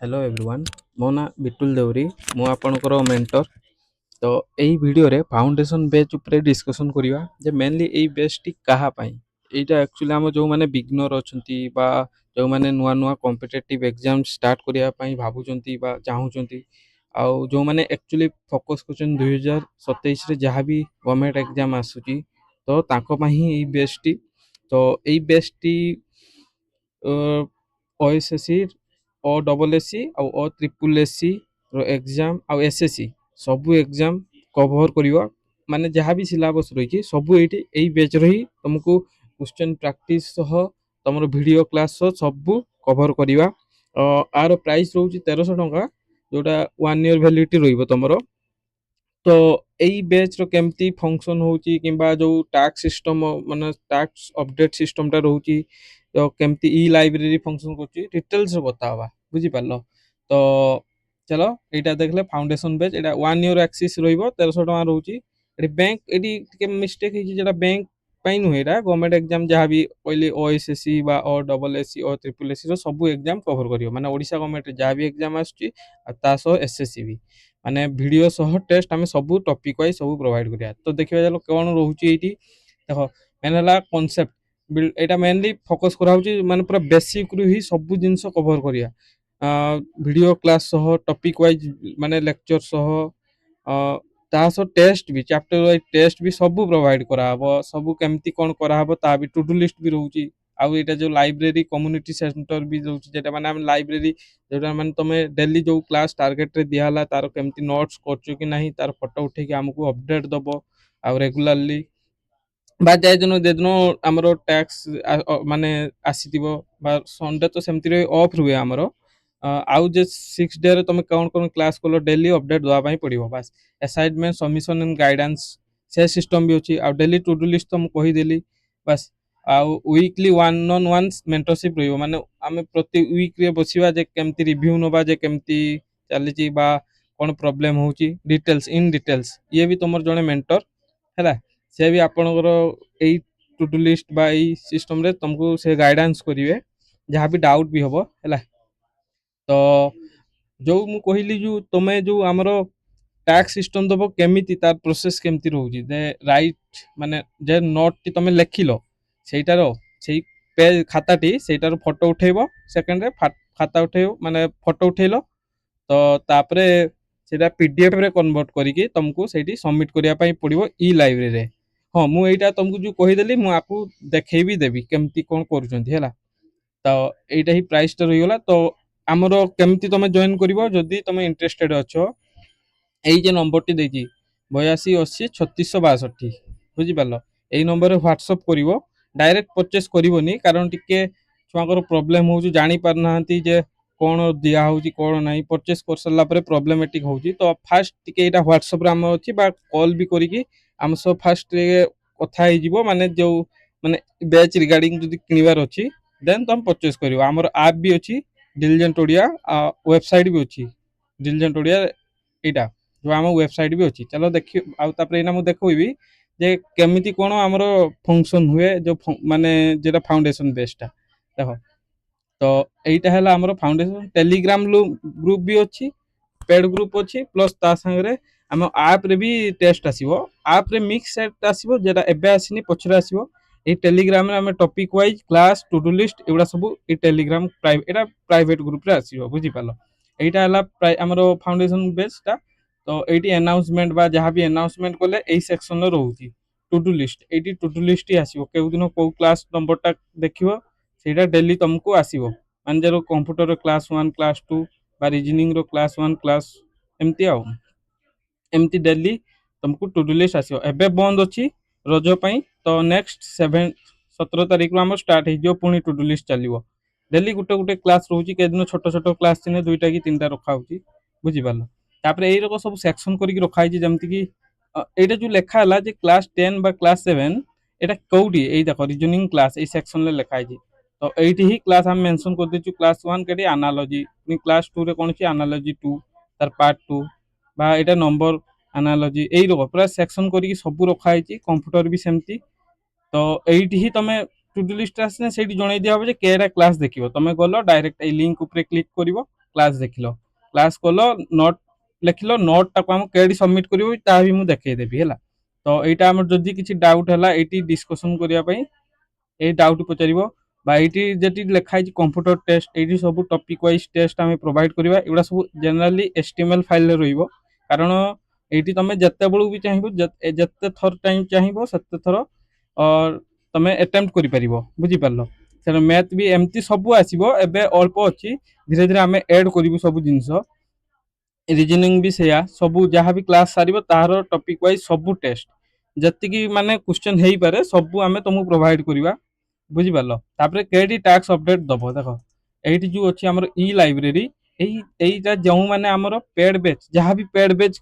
Hello everyone. मो ना बिटुल देवरी। मु आपणकर मेंटर। तो यही वीडियो रे फाउंडेशन बेच उपरे डिस्कशन करिवा जे मेनली एई बेच टी कहा पई। एटा एक्चुअली हम जो माने बिगनर अछंती बा जो माने नुआ नुआ कॉम्पिटिटिव एग्जाम स्टार्ट करिया पई भाबुचंती बा चाहुचंती आउ जो माने एक्चुअली फोकस करछन 2027 रे जहां भी गवर्नमेंट एग्जाम आसुची तो ताको पई ही एई बेच टी। तो एई बेच टी ओएसएससी ओ डबल एससी ଆଉ ଓ ଟ୍ରିପଲ ଏସସି ର ଏକ୍ଜାମ ଆଉ ଏସଏସସି ସବୁ ଏକ୍ଜାମ କଭର କରିବା। ମାନେ ଯାହା ବି ସିଲାବସ ରହିଛି ସବୁ ଏଇଠି ଏଇ ବେଚ୍ ରେ ହିଁ ତମକୁ କ୍ୱେଶ୍ଚନ ପ୍ରାକ୍ଟିସ ସହ ତମର ଭିଡ଼ିଓ କ୍ଲାସ ସହ ସବୁ କଭର କରିବା। ଆର ପ୍ରାଇସ୍ ରହୁଛି 1300 ଟଙ୍କା, ଯୋଉଟା 1 ଇୟର ଭ୍ୟାଲିଡିଟି ରହିବ ତମର। ତ ଏଇ ବେଚ୍ ର କେମିତି ଫଙ୍କସନ୍ ହଉଛି କିମ୍ବା ଯୋଉ ଟାସ୍କ ସିଷ୍ଟମ ମାନେ ଟାସ୍କ ଅପଡେଟ ସିଷ୍ଟମ ଟା ରହୁଛି ତ କେମିତି ଇ ଲାଇବ୍ରେରୀ ଫଙ୍କସନ୍ କରୁଛି ଡିଟେଲ୍ସ ରେ ବତା ହବା, ବୁଝିପାରିଲ। ତ ଚलो ଏଇଟା ଦେଖିଲେ ଫାଉଣ୍ଡେସନ ବେଚ୍, ଏଇଟା 1 ଇୟର ଆକ୍ସିସ୍ ରହିବ 1300 ଟଙ୍କା ରହୁଛି। ଏଠି ବ୍ୟାଙ୍କ ଏଠି ଟିକେ ମିଷ୍ଟେକ୍ ହେଇଛି, ଯେଟା ବ୍ୟାଙ୍କ ପାଇଁ ନୁହେଁ, ଏଇଟା ଗଭର୍ଣ୍ଣମେଣ୍ଟ ଏକ୍ଜାମ ଯାହା ବି କହିଲି ଓଏସଏସସି ବା ଓ ଡବଲ ଏସସି ଓ ଟ୍ରିପଲ ଏସସି ର ସବୁ ଏକ୍ଜାମ କଭର କରିବ। ମାନେ ଓଡ଼ିଶା ଗଭର୍ଣ୍ଣମେଣ୍ଟ ଯାହା ବି ଏକ୍ଜାମ ଆସୁଛି ଆଉ ତା ସହ ଏସଏସସି ବି ମାନେ ଭିଡ଼ିଓ ସହ ଟେଷ୍ଟ ଆମେ ସବୁ ଟପିକ ୱାଇଜ ସବୁ ପ୍ରୋଭାଇଡ କରିବା। ତ ଦେଖିବା ଚାଲ କଣ ରହୁଛି ଏଇଠି। ଦେଖ ମେନ୍ ହେଲା କନସେପ୍ଟ ଏଇଟା ମେନଲି ଫୋକସ କରାହଉଛି, ମାନେ ପୁରା ବେସିକ ରୁ ହିଁ ସବୁ ଜିନିଷ କଭର କରିବା। ଭିଡ଼ିଓ କ୍ଲାସ ସହ ଟପିକ ୱାଇଜ ମାନେ ଲେକ୍ଚର ସହ ତା ସହ ଟେଷ୍ଟ ବି ଚାପ୍ଟର ୱାଇଜ ଟେଷ୍ଟ ବି ସବୁ ପ୍ରୋଭାଇଡ କରାହବ। ସବୁ କେମିତି କଣ କରାହବ ତା ବି ଟୁ ଡୁ ଲିଷ୍ଟ ବି ରହୁଛି। ଆଉ ଏଇଟା ଯୋଉ ଲାଇବ୍ରେରୀ କମ୍ୟୁନିଟି ସେଣ୍ଟର ବି ରହୁଛି, ଯେଟା ମାନେ ଆମେ ଲାଇବ୍ରେରୀ ଯୋଉଟା ମାନେ ତମେ ଡେଲି ଯୋଉ କ୍ଲାସ ଟାର୍ଗେଟ ରେ ଦିଆ ହେଲା ତାର କେମିତି ନୋଟ୍ସ କରୁଛୁ କି ନାହିଁ ତାର ଫଟୋ ଉଠେଇକି ଆମକୁ ଅପଡେଟ ଦବ। ଆଉ ରେଗୁଲାରଲି ବା ଯାଇଦିନ ଯେଦିନ ଆମର ଟ୍ୟାକ୍ସ ମାନେ ଆସିଥିବ ବା ସଣ୍ଡେ ତ ସେମିତିରେ ଅଫ୍ ରୁହେ ଆମର। ଆଉ ଯେ 6 ଡେ ରେ ତମେ କଣ କଣ କ୍ଲାସ କଲ ଡେଲି ଅପଡେଟ ଦେବା ପାଇଁ ପଡିବ। ବାସ୍ ଆସାଇନମେଣ୍ଟ ସବମିଶନ ଆଣ୍ଡ ଗାଇଡାନ୍ସ ସେ ସିଷ୍ଟମ ବି ଅଛି। ଆଉ ଡେଲି ଟୁ ଡୁ ଲିଷ୍ଟ ତ ମୁଁ କହିଦେଲି। ବାସ୍ ଆଉ ୱିକଲି ୱାନ୍ ଅନ୍ ୱାନ୍ ମେଣ୍ଟରସିପ ରହିବ। ମାନେ ଆମେ ପ୍ରତି ୱିକରେ ବସିବା ଯେ କେମିତି ରିଭ୍ୟୁ ନବା ଯେ କେମିତି ଚାଲିଛି ବା କଣ ପ୍ରୋବ୍ଲେମ ହଉଛି ଡିଟେଲ୍ସ ଇନ୍ ଡିଟେଲ୍ସ। ଇଏ ବି ତମର ଜଣେ ମେଣ୍ଟର ହେଲା, ସେ ବି ଆପଣଙ୍କର ଏଇ ଟୁ ଡୁ ଲିଷ୍ଟ ବା ଏଇ ସିଷ୍ଟମରେ ତମକୁ ସେ ଗାଇଡାନ୍ସ କରିବେ, ଯାହା ବି ଡାଉଟ୍ ବି ହବ ହେଲା। ତ ଯୋଉ ମୁଁ କହିଲି ଯୋଉ ତମେ ଯୋଉ ଆମର ଟ୍ୟାକ୍ସ ସିଷ୍ଟମ ଦବ କେମିତି ତାର ପ୍ରୋସେସ କେମିତି ରହୁଛି ଯେ ରାଇଟ୍ ମାନେ ଯେ ନୋଟ ଟି ତମେ ଲେଖିଲ ସେଇଟାର ସେଇ ପେଜ ଖାତାଟି ସେଇଟାର ଫଟୋ ଉଠେଇବ। ସେକେଣ୍ଡରେ ଖାତା ଉଠେଇବ ମାନେ ଫଟୋ ଉଠେଇଲ ତ ତାପରେ ସେଇଟା ପିଡିଏଫ ରେ କନଭର୍ଟ କରିକି ତମକୁ ସେଇଠି ସବମିଟ କରିବା ପାଇଁ ପଡିବ ଇ ଲାଇବ୍ରେରୀରେ। ହଁ ମୁଁ ଏଇଟା ତମକୁ ଯୋଉ କହିଦେଲି ମୁଁ ଆକୁ ଦେଖେଇ ବି ଦେବି କେମିତି କଣ କରୁଛନ୍ତି ହେଲା। ତ ଏଇଟା ହିଁ ପ୍ରାଇସ୍ ଟା ରହିଗଲା। ତ ଆମର କେମିତି ତମେ ଜଏନ୍ କରିବ ଯଦି ତମେ ଇଣ୍ଟରେଷ୍ଟେଡ ଅଛ, ଏଇ ଯେ ନମ୍ବରଟି ଦେଇଛି 8280 3662, ବୁଝିପାରିଲ। ଏଇ ନମ୍ବରରେ ହ୍ୱାଟ୍ସଅପ୍ କରିବ। ଡାଇରେକ୍ଟ ପରଚେସ୍ କରିବନି, କାରଣ ଟିକେ ଛୁଆଙ୍କର ପ୍ରୋବ୍ଲେମ ହଉଛି, ଜାଣି ପାରୁନାହାନ୍ତି ଯେ କଣ ଦିଆ ହଉଛି କଣ ନାହିଁ। ପରଚେସ୍ କରିସାରିଲା ପରେ ପ୍ରୋବ୍ଲେମେଟିକ ହଉଛି। ତ ଫାଷ୍ଟ ଟିକେ ଏଇଟା ହ୍ୱାଟ୍ସଅପ୍ରେ ଆମର ଅଛି ବା କଲ୍ ବି କରିକି ଆମ ସହ ଫାଷ୍ଟ ଟିକେ କଥା ହେଇଯିବ। ମାନେ ଯୋଉ ମାନେ ବ୍ୟାଚ୍ ରିଗାର୍ଡିଂ ଯଦି କିଣିବାର ଅଛି ଦେନ୍ ତମେ ପରଚେସ୍ କରିବ। ଆମର ଆପ୍ ବି ଅଛି ଡିଲିଜେଣ୍ଟ ଓଡ଼ିଆ, ୱେବସାଇଟ୍ ବି ଅଛି ଡିଲିଜେଣ୍ଟ ଓଡ଼ିଆ। ଏଇଟା ଯୋଉ ଆମ ୱେବସାଇଟ୍ ବି ଅଛି। ଚାଲ ଦେଖି ଆଉ ତାପରେ ଏଇନା ମୁଁ ଦେଖେଇବି ଯେ କେମିତି କଣ ଆମର ଫଙ୍କସନ୍ ହୁଏ ଯୋଉ ମାନେ ଯେଟା ଫାଉଣ୍ଡେସନ ବେସଟା। ଦେଖ ତ ଏଇଟା ହେଲା ଆମର ଫାଉଣ୍ଡେସନ। ଟେଲିଗ୍ରାମ ଗ୍ରୁପ ବି ଅଛି, ପେଡ୍ ଗ୍ରୁପ ଅଛି, ପ୍ଲସ୍ ତା ସାଙ୍ଗରେ ଆମ ଆପ୍ରେ ବି ଟେଷ୍ଟ ଆସିବ। ଆପ୍ରେ ମିକ୍ସ ସେଟ୍ ଆସିବ, ଯେଟା ଏବେ ଆସିନି ପଛରେ ଆସିବ। ଏଇ ଟେଲିଗ୍ରାମରେ ଆମେ topic wise class to do list ଏଗୁଡ଼ା ସବୁ ଏଇ ଟେଲିଗ୍ରାମ ଏଇଟା ପ୍ରାଇଭେଟ ଗ୍ରୁପରେ ଆସିବ, ବୁଝିପାରିଲ। ଏଇଟା ହେଲା ଆମର ଫାଉଣ୍ଡେସନ ବେସଟା। ତ ଏଇଠି ଆନାଉନ୍ସମେଣ୍ଟ ବା ଯାହା ବି ଆନାଉନ୍ସମେଣ୍ଟ କଲେ ଏଇ ସେକ୍ସନରେ ରହୁଛି ଟୁ ଡୁ ଲିଷ୍ଟ। ଏଇଠି ଟୁ ଡୁ ଲିଷ୍ଟ ହିଁ ଆସିବ। କେଉଁ ଦିନ କୋଉ କ୍ଲାସ ନମ୍ବରଟା ଦେଖିବ ସେଇଟା ଡେଲି ତମକୁ ଆସିବ। ମାନେ ଯେହେତୁ କମ୍ପ୍ୟୁଟର କ୍ଲାସ 1 କ୍ଲାସ 2 ବା ରିଜନିଂର କ୍ଲାସ 1 କ୍ଲାସ ଏମିତି ଆଉ ଏମିତି ଡେଲି ତମକୁ ଟୁ ଡୁ ଲିଷ୍ଟ ଆସିବ। ଏବେ ବନ୍ଦ ଅଛି ରଜ ପାଇଁ। ତ ନେକ୍ସଟ 17 ତାରିଖରୁ ଆମର ଷ୍ଟାର୍ଟ ହେଇଯିବ, ପୁଣି ଟୁ ଡୁ ଲିଷ୍ଟ ଚାଲିବ। ଡେଲି ଗୋଟେ ଗୋଟେ କ୍ଲାସ ରହୁଛି। କେଦିନ ଛୋଟ ଛୋଟ କ୍ଲାସ ଦିନେ 2ଟା କି 3ଟା ରଖା ହଉଛି, ବୁଝିପାରିଲ। ତାପରେ ଏଇ ରକ ସବୁ ସେକ୍ସନ କରିକି ରଖା ହେଇଛି। ଯେମିତି କି ଏଇଟା ଯୋଉ ଲେଖା ହେଲା ଯେ କ୍ଲାସ 10 ବା କ୍ଲାସ 7 ଏଇଟା କୋଉଠି, ଏଇ ଦେଖ ରିଜନିଂ କ୍ଲାସ ଏଇ ସେକ୍ସନରେ ଲେଖା ହେଇଛି। ତ ଏଇଠି ହିଁ କ୍ଲାସ ଆମେ ମେନସନ କରିଦେଇଛୁ। କ୍ଲାସ 1 କେଠି ଆନାଲଜି, କ୍ଲାସ 2 ରେ କଣ ଅଛି ଆନାଲଜି 2 ତାର ପାର୍ଟ 2 ବା ଏଇଟା ନମ୍ବର ଆନାଲଜି। ଏଇ ରକ ପୁରା ସେକ୍ସନ କରିକି ସବୁ ରଖା ହେଇଛି। କମ୍ପ୍ୟୁଟର ବି ସେମିତି। ତ ଏଇଠି ହିଁ ତମେ ଟୁ ଡୁ ଲିଷ୍ଟ ଆସିଲେ ସେଇଠି ଜଣେଇ ଦିଆହବ ଯେ କେଟା କ୍ଲାସ ଦେଖିବ। ତମେ ଗଲ ଡାଇରେକ୍ଟ ଏଇ ଲିଙ୍କ ଉପରେ କ୍ଲିକ୍ କରିବ, କ୍ଲାସ୍ ଦେଖିଲ, କ୍ଲାସ୍ କଲ, ନୋଟ୍ ଲେଖିଲ, ନୋଟ୍ଟାକୁ ଆମ କେଠି ସବମିଟ୍ କରିବ ତାହା ବି ମୁଁ ଦେଖେଇଦେବି ହେଲା। ତ ଏଇଟା ଆମର ଯଦି କିଛି ଡାଉଟ୍ ହେଲା ଏଇଠି ଡିସ୍କସନ୍ କରିବା ପାଇଁ এই ডাউট পচারিব বা এইটি যেটি লেখা হয়েছে কম্পুটর টেস্ট এইটি সব টপিক ওয়াইজ টেস্ট আমি প্রোভাইড করা এগুলা সব জেনারেলি HTML ফাইল রহব কারণ এইটি তুমি যেতবেলু বি চাহিব যেতে থর টাইম চাহিব সেতে থর তুমি আটেম্প্ট করে পারিব বুঝিপারল। সেটা ম্যাথ বি এমতি সবু আসিব এবে অল্প অছি ধীরে ধীরে আমি এড করিবু সবু জিনিস রিজনিং भी सेया सबू जहाँ भी क्लास सारिबो तार टॉपिक वाइज सबू टेस्ट जति माने क्वेश्चन हेई पारे सबू आमे तुमको प्रोवाइड करिवा बुझिपारल। तापरे केडी टैक्स अपडेट दबो देखो एठी जो अछि हमर ई लाइब्रेरी एईटा जो माने हमर पेड बैच जहाँ भी पेड बैच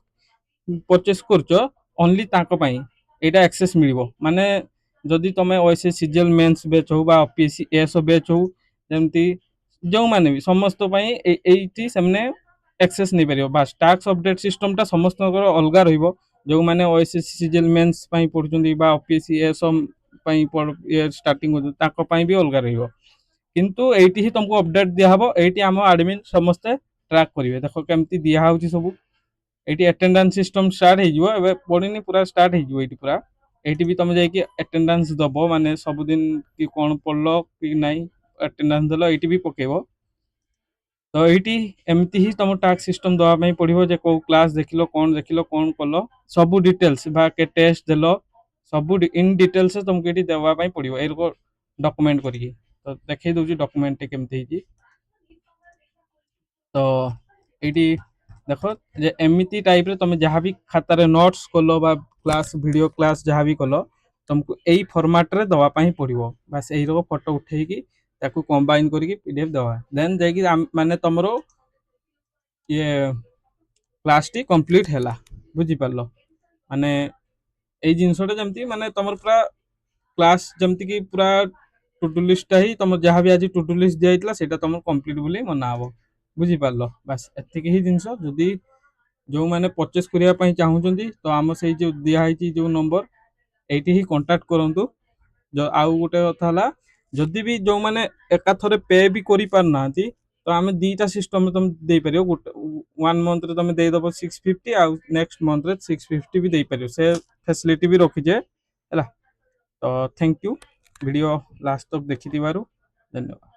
परचेस करछ ओनली ताको पई एटा एक्सेस मिलिबो माने जदि तमे ओएसएस सीजीएल मेंस बैच हो बा ओपीएससी एसओ बैच हो जेमती जो माने भी समस्त पई एईटी सेमने एक्सेस नहीं पारिबो बास टैक्स अपडेट सिस्टम टा समस्त अलगा रहिबो जो माने ओएसएस सीजीएल मेंस पई पढुचंदी बा ओपीएससी एसओ पई ये स्टार्टिंग हो ताको पई भी अलगा रहिबो किंतु एईटी ही तुमको अपडेट दिया हबो एईटी हम एडमिन समस्त ट्रैक करिवे देखो केमती दिया होची सब एटी अटेंडेंस सिस्टम स्टार्ट हो एबे पड़िनी पूरा स्टार्ट हो एटी पूरा एटी भी तुम जाइए अटेंडेंस दबो माने सब दिन कि कौन पढ़लो कि नहीं अटेंडेंस देलो एटी भी पकेबो। तो एटी एमती ही तुम टास्क सिस्टम दवा ପାଇଁ पड़िबो जे को क्लास देखिलो कौन कलो सब डिटेल्स बा के टेस्ट देलो सब इन डिटेल्स तुमको एटी देवा ପାଇଁ पड़िबो एरको डॉक्यूमेंट करिके तो देखै दउची डॉक्यूमेंट केमती हिची। तो एटी देखो जे एमती टाइप रे तुम जहाँ भी खाता रे नोट्स कलो बा क्लास वीडियो क्लास जहाँ भी कलो तुमको यही फॉर्मेट रे दवा ପାଇଁ पड़िबो बस एही रो फोटो उठेकी ताकू कंबाइन करके पीडीएफ दवा देन जाइकी माने तुमरो ये क्लास टी कंप्लीट हैला बुझिपारलो माने এই জিনিসটা যেমতি মানে তোমার পুরা ক্লাস যেমতি কি পুরা টু ডু লিস্টটা হি তোমার যাহা বি আজি টু ডু লিস্ট দিয়া হইতলা সেটা তোমার কমপ্লিট বলি মনা হবো বুঝিপারলো বাস এতিକି হি জিনিস যদি जो माने परचेस करिया पई चाहुचंदी तो आम से जो दिया है जो नंबर एटी ही कांटेक्ट करंतु जो आउ गोटे कथा हला जदि भी जो माने एका थरे पे भी करि पार नांती तो आमे दीटा सिस्टम में तुम दे परियो गोटे 1 मंथ रे तुम दे दबो 650 आ नेक्स्ट मंथ रे 650 भी दे परियो से फैसिलिटी भी रखी जे हला। तो थैंक यू वीडियो लास्ट तक देखि दिवारु धन्यवाद।